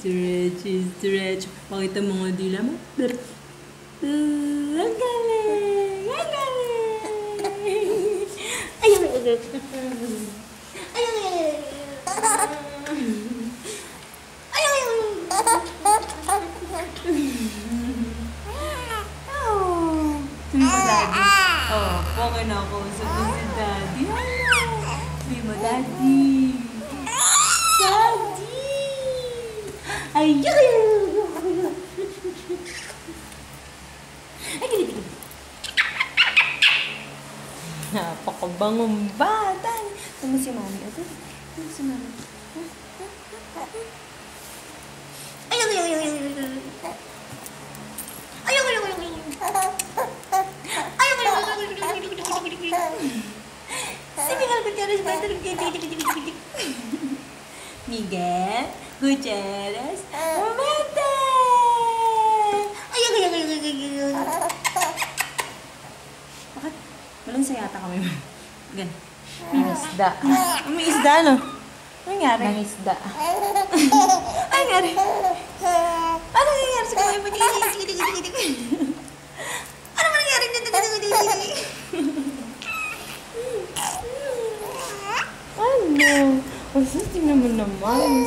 Stretch, stretch. Pakita mo nga dila mo. Ang galing! Ang galing! Ayaw! Daddy. Oh, okay na ako. Sabi si Daddy. Sabi mo, Daddy. Daddy! Ayaw! Ay, gilid. Napakabangong bata. Tama si Mami. Ito. Tama si Mami. Ayaw! Miguel Gutierrez Romete! Bakit? Walang sayata kami. Gan. May isda. May isda, no? Ano nangyari? May isda. Ano nangyari? Ano nangyari sa kamay mo? Ano nangyari? Ano? Tingnan mo naman.